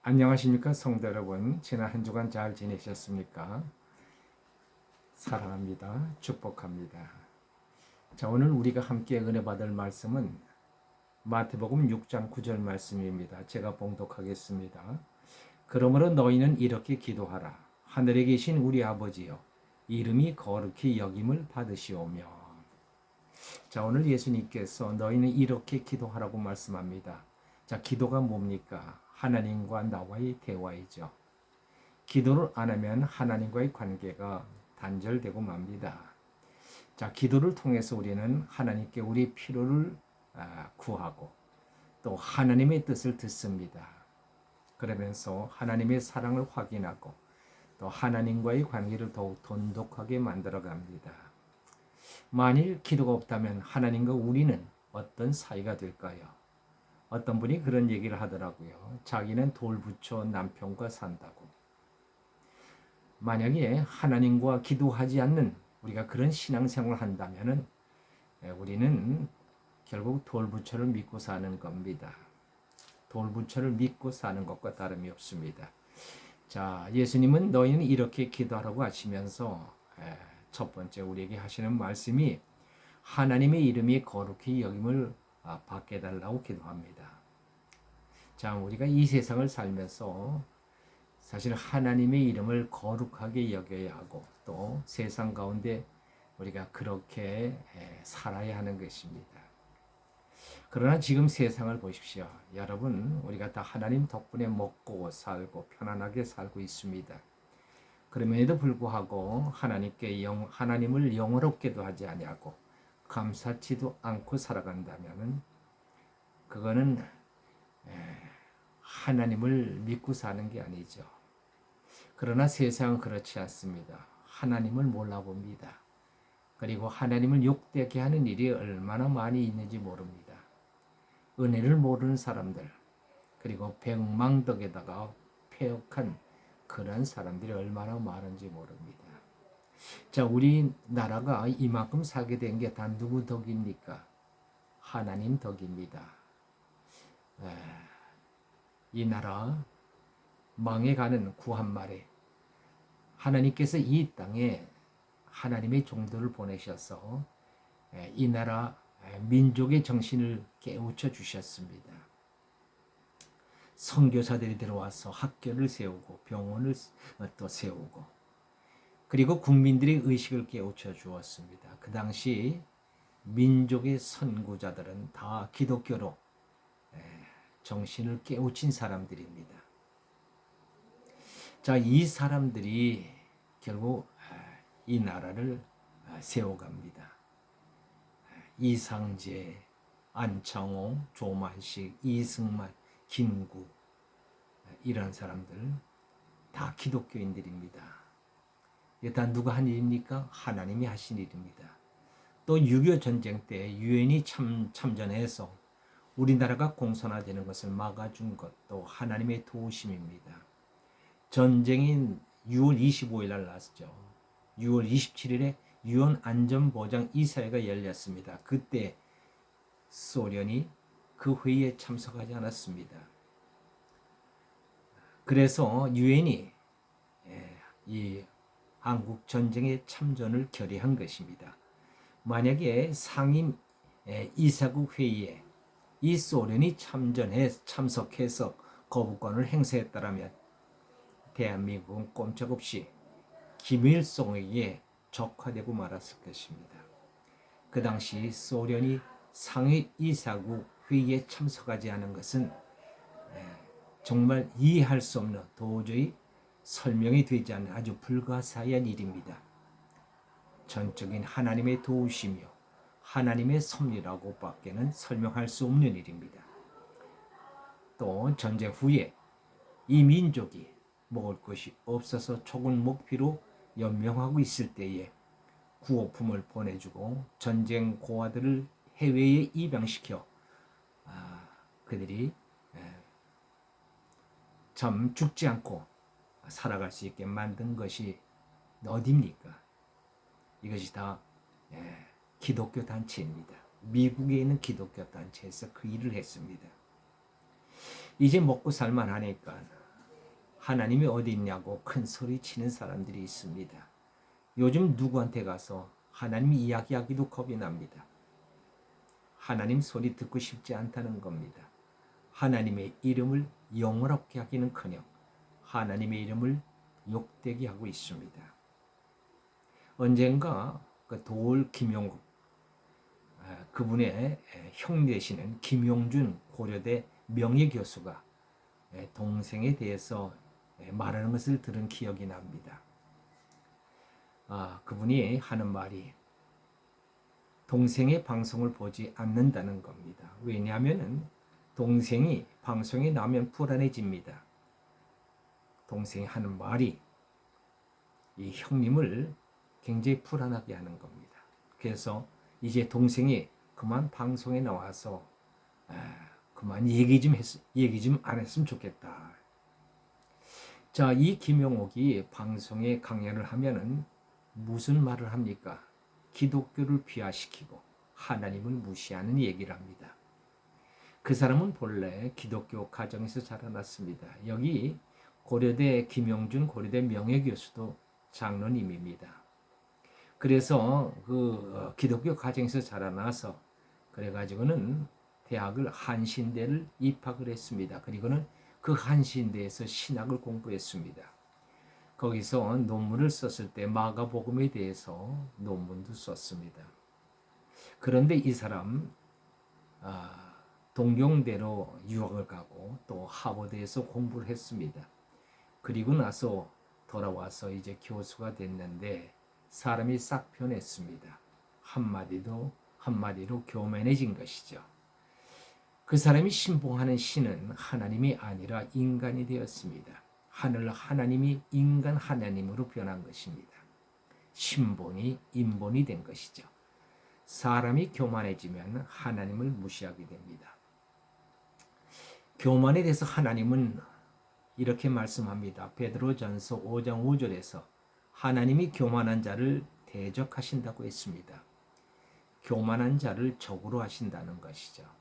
안녕하십니까 성도 여러분. 지난 한 주간 잘 지내셨습니까? 사랑합니다. 축복합니다. 자, 오늘 우리가 함께 은혜 받을 말씀은 마태복음 6장 9절 말씀입니다. 제가 봉독하겠습니다. 그러므로 너희는 이렇게 기도하라. 하늘에 계신 우리 아버지여, 이름이 거룩히 여김을 받으시오며. 자, 오늘 예수님께서 너희는 이렇게 기도하라고 말씀합니다. 자, 기도가 뭡니까? 하나님과 나와의 대화이죠. 기도를 안 하면 하나님과의 관계가 단절되고 맙니다. 자, 기도를 통해서 우리는 하나님께 우리 필요를 구하고 또 하나님의 뜻을 듣습니다. 그러면서 하나님의 사랑을 확인하고 또 하나님과의 관계를 더욱 돈독하게 만들어 갑니다. 만일 기도가 없다면 하나님과 우리는 어떤 사이가 될까요? 어떤 분이 그런 얘기를 하더라고요. 자기는 돌 붙여 남편과 산다고. 만약에 하나님과 기도하지 않는 우리가 그런 신앙생활을 한다면 우리는 결국 돌부처를 믿고 사는 겁니다. 돌부처를 믿고 사는 것과 다름이 없습니다. 자, 예수님은 너희는 이렇게 기도하라고 하시면서 첫 번째 우리에게 하시는 말씀이 하나님의 이름이 거룩히 여김을 받게 해달라고 기도합니다. 자, 우리가 이 세상을 살면서 사실 하나님의 이름을 거룩하게 여겨야 하고 또 세상 가운데 우리가 그렇게 살아야 하는 것입니다. 그러나 지금 세상을 보십시오. 여러분, 우리가 다 하나님 덕분에 먹고 살고 편안하게 살고 있습니다. 그럼에도 불구하고 하나님을 영어롭게도 하지 아니하고 감사치도 않고 살아간다면 그거는 하나님을 믿고 사는 게 아니죠. 그러나 세상은 그렇지 않습니다. 하나님을 몰라봅니다. 그리고 하나님을 욕되게 하는 일이 얼마나 많이 있는지 모릅니다. 은혜를 모르는 사람들, 그리고 백망덕에다가 폐역한 그런 사람들이 얼마나 많은지 모릅니다. 자, 우리나라가 이만큼 살게 된 게 다 누구 덕입니까? 하나님 덕입니다. 이 나라 망해가는 구한말에 하나님께서 이 땅에 하나님의 종들을 보내셔서 이 나라 민족의 정신을 깨우쳐 주셨습니다. 선교사들이 들어와서 학교를 세우고 병원을 또 세우고 그리고 국민들의 의식을 깨우쳐 주었습니다. 그 당시 민족의 선구자들은 다 기독교로 정신을 깨우친 사람들입니다. 자, 이 사람들이 결국 이 나라를 세워갑니다. 이상재, 안창호, 조만식, 이승만, 김구 이런 사람들 다 기독교인들입니다. 이게 다 누가 한 일입니까? 하나님이 하신 일입니다. 또 6.25 전쟁 때 유엔이 참전해서 우리나라가 공산화되는 것을 막아준 것도 하나님의 도우심입니다. 전쟁인 6월 25일 날 났죠. 6월 27일에 유엔 안전보장 이사회가 열렸습니다. 그때 소련이 그 회의에 참석하지 않았습니다. 그래서 유엔이 이 한국 전쟁에 참전을 결의한 것입니다. 만약에 상임 이사국 회의에 이 소련이 참석해서 거부권을 행사했다면 대한민국은 꼼짝없이 김일성에게 적화되고 말았을 것입니다. 그 당시 소련이 상임 이사국 회의에 참석하지 않은 것은 정말 이해할 수 없는 도저히 설명이 되지 않는 아주 불가사의한 일입니다. 전적인 하나님의 도우시며 하나님의 섭리라고 밖에는 설명할 수 없는 일입니다. 또 전쟁 후에 이 민족이 먹을 것이 없어서 죽은 목피로 연명하고 있을 때에 구호품을 보내주고 전쟁 고아들을 해외에 입양시켜 그들이 참 죽지 않고 살아갈 수 있게 만든 것이 어디입니까? 이것이 다 기독교 단체입니다. 미국에 있는 기독교 단체에서 그 일을 했습니다. 이제 먹고 살만 하니까 하나님이 어디 있냐고 큰 소리 치는 사람들이 있습니다. 요즘 누구한테 가서 하나님 이야기하기도 겁이 납니다. 하나님 소리 듣고 싶지 않다는 겁니다. 하나님의 이름을 영어롭게 하기는커녕 하나님의 이름을 욕되게 하고 있습니다. 언젠가 그 도올 김용국 그분의 형 되시는 김용준 고려대 명예교수가 동생에 대해서 말하는 것을 들은 기억이 납니다. 그분이 하는 말이 동생의 방송을 보지 않는다는 겁니다. 왜냐하면 동생이 방송에 나오면 불안해집니다. 동생이 하는 말이 이 형님을 굉장히 불안하게 하는 겁니다. 그래서 이제 동생이 그만 방송에 나와서 그만 얘기 좀 안 했으면 좋겠다. 자, 이 김용옥이 방송에 강연을 하면은 무슨 말을 합니까? 기독교를 비하시키고 하나님을 무시하는 얘기를 합니다. 그 사람은 본래 기독교 가정에서 자라났습니다. 여기 고려대 김용준 고려대 명예교수도 장로님입니다. 그래서 그 기독교 가정에서 자라나서 그래가지고는 대학을 한신대를 입학을 했습니다. 그리고는 그 한신대에서 신학을 공부했습니다. 거기서 논문을 썼을 때 마가복음에 대해서 논문도 썼습니다. 그런데 이 사람 동경대로 유학을 가고 또 하버드에서 공부를 했습니다. 그리고 나서 돌아와서 이제 교수가 됐는데 사람이 싹 변했습니다. 한마디로 교만해진 것이죠. 그 사람이 신봉하는 신은 하나님이 아니라 인간이 되었습니다. 하늘 하나님이 인간 하나님으로 변한 것입니다. 신본이 인본이 된 것이죠. 사람이 교만해지면 하나님을 무시하게 됩니다. 교만에 대해서 하나님은 이렇게 말씀합니다. 베드로전서 5장 5절에서 하나님이 교만한 자를 대적하신다고 했습니다. 교만한 자를 적으로 하신다는 것이죠.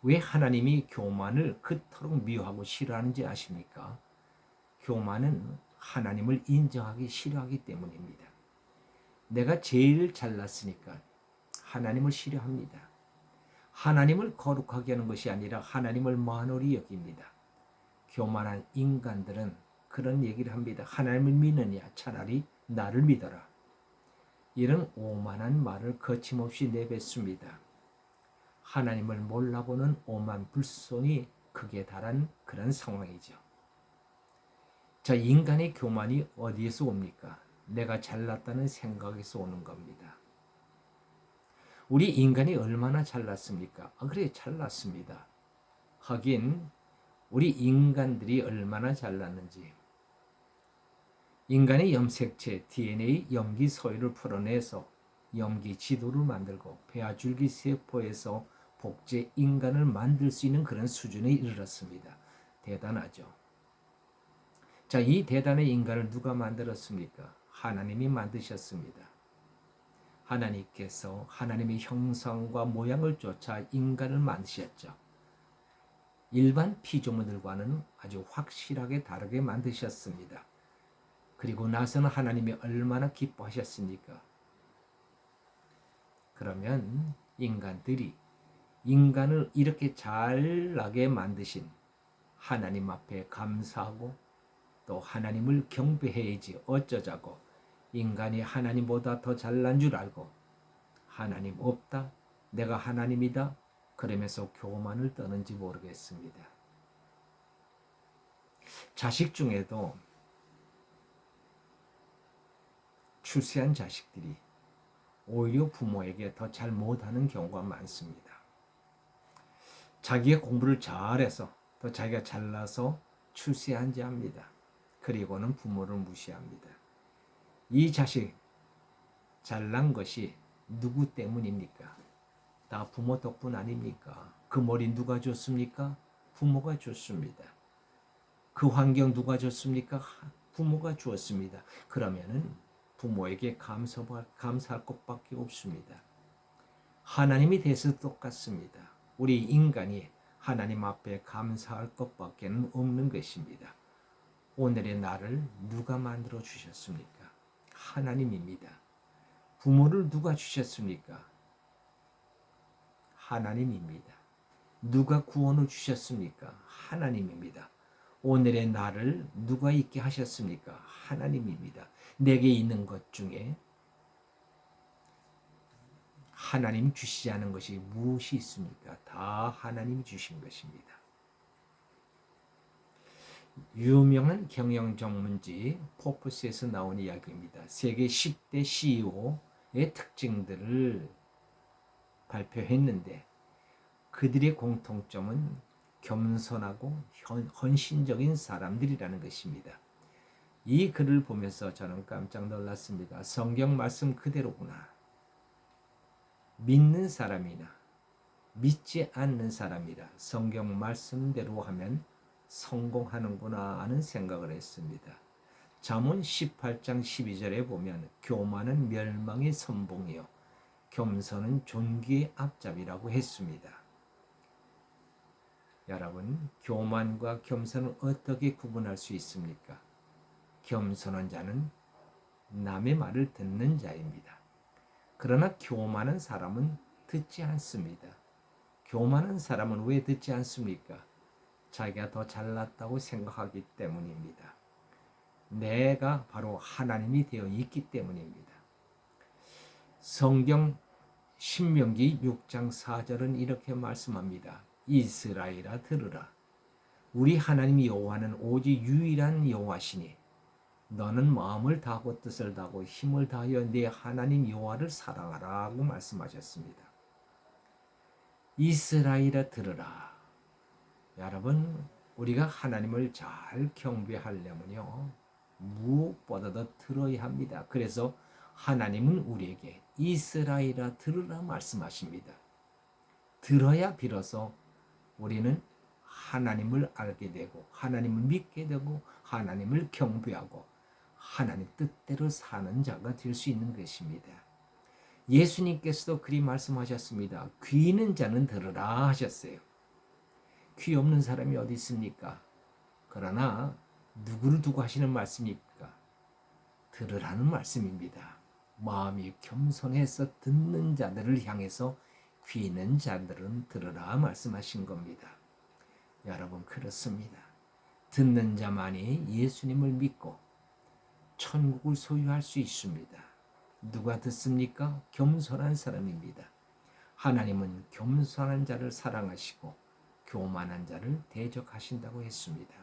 왜 하나님이 교만을 그토록 미워하고 싫어하는지 아십니까? 교만은 하나님을 인정하기 싫어하기 때문입니다. 내가 제일 잘났으니까 하나님을 싫어합니다. 하나님을 거룩하게 하는 것이 아니라 하나님을 만홀히 여깁니다. 교만한 인간들은 그런 얘기를 합니다. 하나님을 믿느냐? 차라리 나를 믿어라. 이런 오만한 말을 거침없이 내뱉습니다. 하나님을 몰라보는 오만 불손이 극에 달한 그런 상황이죠. 자, 인간의 교만이 어디에서 옵니까? 내가 잘났다는 생각에서 오는 겁니다. 우리 인간이 얼마나 잘났습니까? 그래, 잘났습니다. 하긴 우리 인간들이 얼마나 잘났는지. 인간의 염색체 DNA 염기 서열을 풀어내서 염기 지도를 만들고 배아줄기 세포에서 복제 인간을 만들 수 있는 그런 수준에 이르렀습니다. 대단하죠. 자, 이 대단한 인간을 누가 만들었습니까? 하나님이 만드셨습니다. 하나님께서 하나님의 형상과 모양을 쫓아 인간을 만드셨죠. 일반 피조물들과는 아주 확실하게 다르게 만드셨습니다. 그리고 나서는 하나님이 얼마나 기뻐하셨습니까? 그러면 인간들이 인간을 이렇게 잘나게 만드신 하나님 앞에 감사하고 또 하나님을 경배해야지 어쩌자고 인간이 하나님보다 더 잘난 줄 알고 하나님 없다, 내가 하나님이다 그러면서 교만을 떠는지 모르겠습니다. 자식 중에도 출세한 자식들이 오히려 부모에게 더 잘 못하는 경우가 많습니다. 자기가 공부를 잘해서 또 자기가 잘나서 출세한 지 합니다. 그리고는 부모를 무시합니다. 이 자식 잘난 것이 누구 때문입니까? 다 부모 덕분 아닙니까? 그 머리 누가 줬습니까? 부모가 줬습니다. 그 환경 누가 줬습니까? 부모가 주었습니다. 그러면은 부모에게 감사할 것밖에 없습니다. 하나님이 대해서 똑같습니다. 우리 인간이 하나님 앞에 감사할 것밖에 없는 것입니다. 오늘의 나를 누가 만들어 주셨습니까? 하나님입니다. 부모를 누가 주셨습니까? 하나님입니다. 누가 구원을 주셨습니까? 하나님입니다. 오늘의 나를 누가 있게 하셨습니까? 하나님입니다. 내게 있는 것 중에 하나님 주시지 않은 것이 무엇이 있습니까? 다 하나님이 주신 것입니다. 유명한 경영 전문지 포브스에서 나온 이야기입니다. 세계 10대 CEO의 특징들을 발표했는데 그들의 공통점은 겸손하고 헌신적인 사람들이라는 것입니다. 이 글을 보면서 저는 깜짝 놀랐습니다. 성경 말씀 그대로구나. 믿는 사람이나 믿지 않는 사람이라 성경 말씀대로 하면 성공하는구나 하는 생각을 했습니다. 잠언 18장 12절에 보면 교만은 멸망의 선봉이요 겸손은 존귀의 앞잡이라고 했습니다. 여러분, 교만과 겸손을 어떻게 구분할 수 있습니까? 겸손한 자는 남의 말을 듣는 자입니다. 그러나 교만한 사람은 듣지 않습니다. 교만한 사람은 왜 듣지 않습니까? 자기가 더 잘났다고 생각하기 때문입니다. 내가 바로 하나님이 되어 있기 때문입니다. 성경 신명기 6장 4절은 이렇게 말씀합니다. 이스라엘아 들으라. 우리 하나님 여호와는 오직 유일한 여호와시니 너는 마음을 다하고 뜻을 다하고 힘을 다하여 네 하나님 여호와를 사랑하라고 말씀하셨습니다. 이스라엘아 들으라. 여러분, 우리가 하나님을 잘 경배하려면요 무엇보다도 들어야 합니다. 그래서 하나님은 우리에게 이스라엘아 들으라 말씀하십니다. 들어야 비로소 우리는 하나님을 알게 되고 하나님을 믿게 되고 하나님을 경배하고 하나님 뜻대로 사는 자가 될 수 있는 것입니다. 예수님께서도 그리 말씀하셨습니다. 귀 있는 자는 들으라 하셨어요. 귀 없는 사람이 어디 있습니까? 그러나 누구를 두고 하시는 말씀입니까? 들으라는 말씀입니다. 마음이 겸손해서 듣는 자들을 향해서 귀 있는 자들은 들으라 말씀하신 겁니다. 여러분, 그렇습니다. 듣는 자만이 예수님을 믿고 천국을 소유할 수 있습니다. 누가 듣습니까? 겸손한 사람입니다. 하나님은 겸손한 자를 사랑하시고 교만한 자를 대적하신다고 했습니다.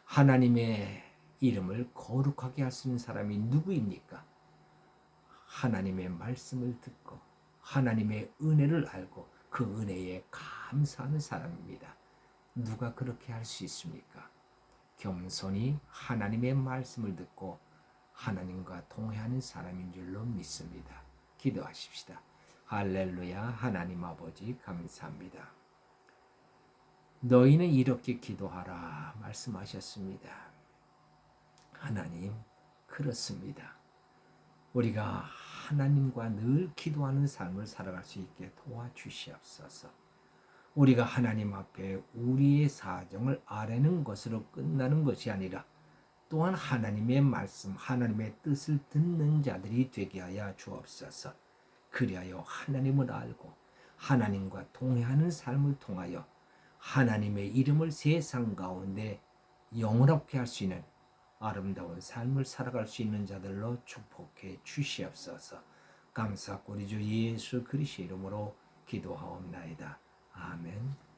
하나님의 이름을 거룩하게 할 수 있는 사람이 누구입니까? 하나님의 말씀을 듣고 하나님의 은혜를 알고 그 은혜에 감사하는 사람입니다. 누가 그렇게 할 수 있습니까? 겸손히 하나님의 말씀을 듣고 하나님과 동행하는 사람인 줄로 믿습니다. 기도하십시다. 할렐루야. 하나님 아버지 감사합니다. 너희는 이렇게 기도하라 말씀하셨습니다. 하나님, 그렇습니다. 우리가 하나님과 늘 기도하는 삶을 살아갈 수 있게 도와주시옵소서. 우리가 하나님 앞에 우리의 사정을 아뢰는 것으로 끝나는 것이 아니라 또한 하나님의 말씀, 하나님의 뜻을 듣는 자들이 되게 하여 주옵소서. 그리하여 하나님을 알고 하나님과 동행하는 삶을 통하여 하나님의 이름을 세상 가운데 영원하게 할 수 있는 아름다운 삶을 살아갈 수 있는 자들로 축복해 주시옵소서. 감사하고 우리 주 예수 그리스도의 이름으로 기도하옵나이다. 아멘.